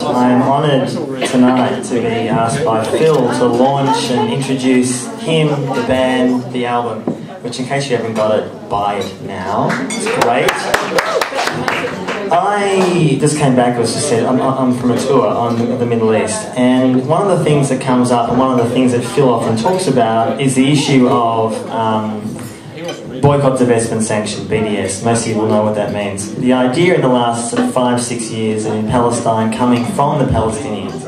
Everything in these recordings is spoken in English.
I'm honoured tonight to be asked by Phil to launch and introduce him, the band, the album, which in case you haven't got it, buy it now. It's great. I just came back, as I said, I'm from a tour on the Middle East, and one of the things that comes up and one of the things that Phil often talks about is the issue of boycott, divestment, sanction, BDS. Most of you will know what that means. The idea in the last sort of 5-6 years in Palestine coming from the Palestinians,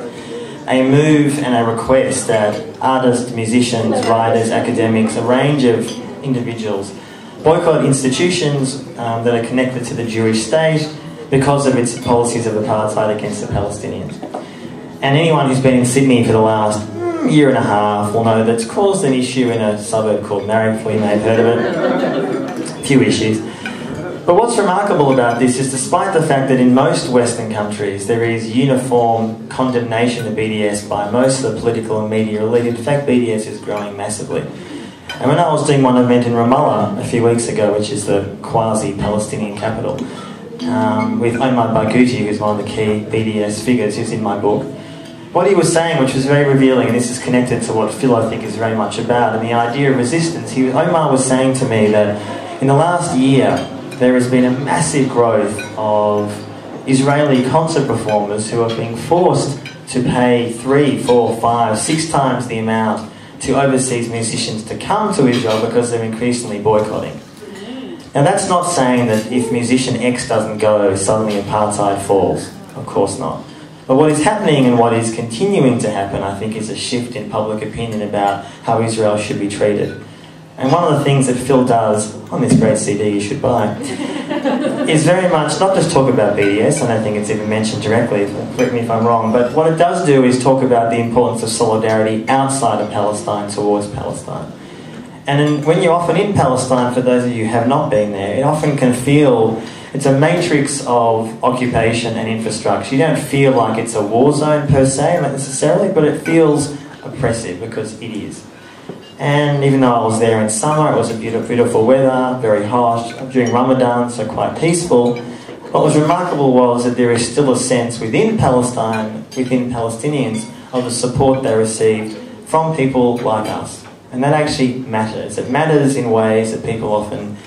a move and a request that artists, musicians, writers, academics, a range of individuals boycott institutions that are connected to the Jewish state because of its policies of apartheid against the Palestinians. And anyone who's been in Sydney for the last year and a half will know that's caused an issue in a suburb called Marrickville. You may have heard of it. A few issues. But what's remarkable about this is, despite the fact that in most Western countries there is uniform condemnation of BDS by most of the political and media elite, in fact BDS is growing massively. And when I was doing one event in Ramallah a few weeks ago, which is the quasi-Palestinian capital, with Omar Barghouti, who's one of the key BDS figures, who's in my book, what he was saying, which was very revealing, and this is connected to what Phil, I think, is very much about, and the idea of resistance. Omar was saying to me that in the last year, there has been a massive growth of Israeli concert performers who are being forced to pay 3, 4, 5, 6 times the amount to overseas musicians to come to Israel because they're increasingly boycotting. Now, that's not saying that if musician X doesn't go, suddenly apartheid falls. Of course not. But what is happening and what is continuing to happen, I think, is a shift in public opinion about how Israel should be treated. And one of the things that Phil does, on this great CD you should buy, is very much not just talk about BDS, I don't think it's even mentioned directly, correct me if I'm wrong, but what it does do is talk about the importance of solidarity outside of Palestine towards Palestine. And when you're often in Palestine, for those of you who have not been there, it often can feel it's a matrix of occupation and infrastructure. You don't feel like it's a war zone per se, not necessarily, but it feels oppressive because it is. And even though I was there in summer, it was a beautiful weather, very hot, during Ramadan, so quite peaceful. What was remarkable was that there is still a sense within Palestine, within Palestinians, of the support they received from people like us. And that actually matters. It matters in ways that people often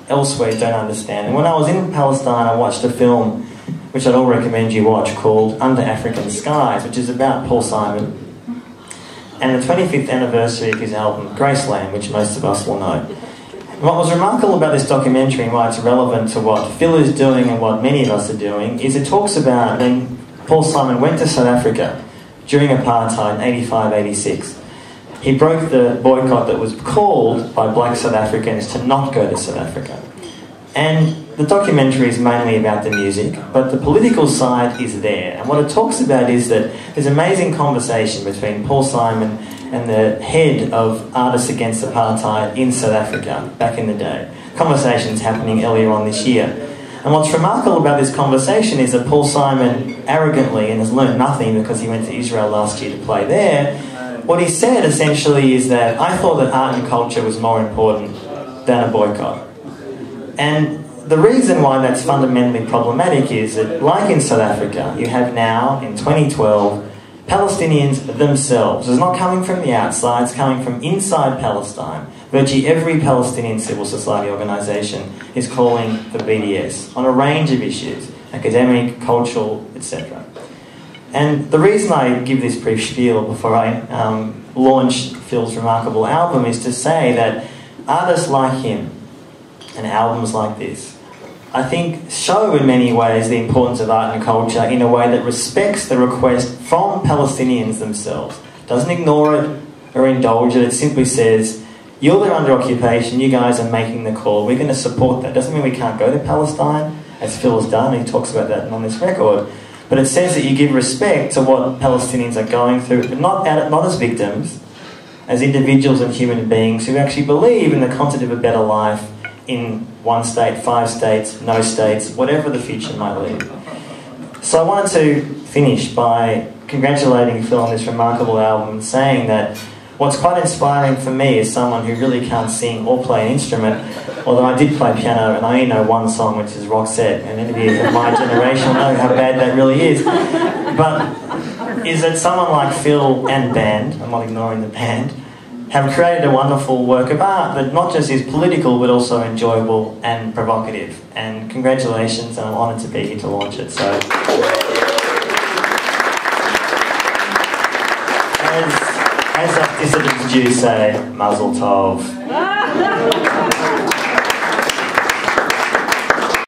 elsewhere don't understand. And when I was in Palestine, I watched a film, which I'd all recommend you watch, called Under African Skies, which is about Paul Simon, and the 25th anniversary of his album, Graceland, which most of us will know. And what was remarkable about this documentary and why it's relevant to what Phil is doing and what many of us are doing is it talks about when Paul Simon went to South Africa during apartheid in 85-86. He broke the boycott that was called by black South Africans to not go to South Africa. And the documentary is mainly about the music, but the political side is there. And what it talks about is that there's an amazing conversation between Paul Simon and the head of Artists Against Apartheid in South Africa back in the day. Conversations happening earlier on this year. And what's remarkable about this conversation is that Paul Simon arrogantly, and has learned nothing because he went to Israel last year to play there, what he said essentially is that I thought that art and culture was more important than a boycott. And the reason why that's fundamentally problematic is that, like in South Africa, you have now, in 2012, Palestinians themselves. It's not coming from the outside, it's coming from inside Palestine. Virtually every Palestinian civil society organisation is calling for BDS on a range of issues, academic, cultural, etc. And the reason I give this brief spiel before I launch Phil's remarkable album is to say that artists like him and albums like this, I think, show in many ways the importance of art and culture in a way that respects the request from Palestinians themselves. Doesn't ignore it or indulge it. It simply says, you're there under occupation, you guys are making the call, we're going to support that. Doesn't mean we can't go to Palestine, as Phil has done, he talks about that on this record. But it says that you give respect to what Palestinians are going through, but not as victims, as individuals and human beings who actually believe in the concept of a better life in 1 state, 5 states, no states, whatever the future might lead. So I wanted to finish by congratulating Phil on this remarkable album and saying that what's quite inspiring for me is someone who really can't sing or play an instrument, although I did play piano and I only know one song, which is Roxette, and any of my generation will know how bad that really is. But is that someone like Phil and band, I'm not ignoring the band, have created a wonderful work of art that not just is political but also enjoyable and provocative. And congratulations, and I'm honoured to be here to launch it. So, as dissidents do say, Mazel Tov.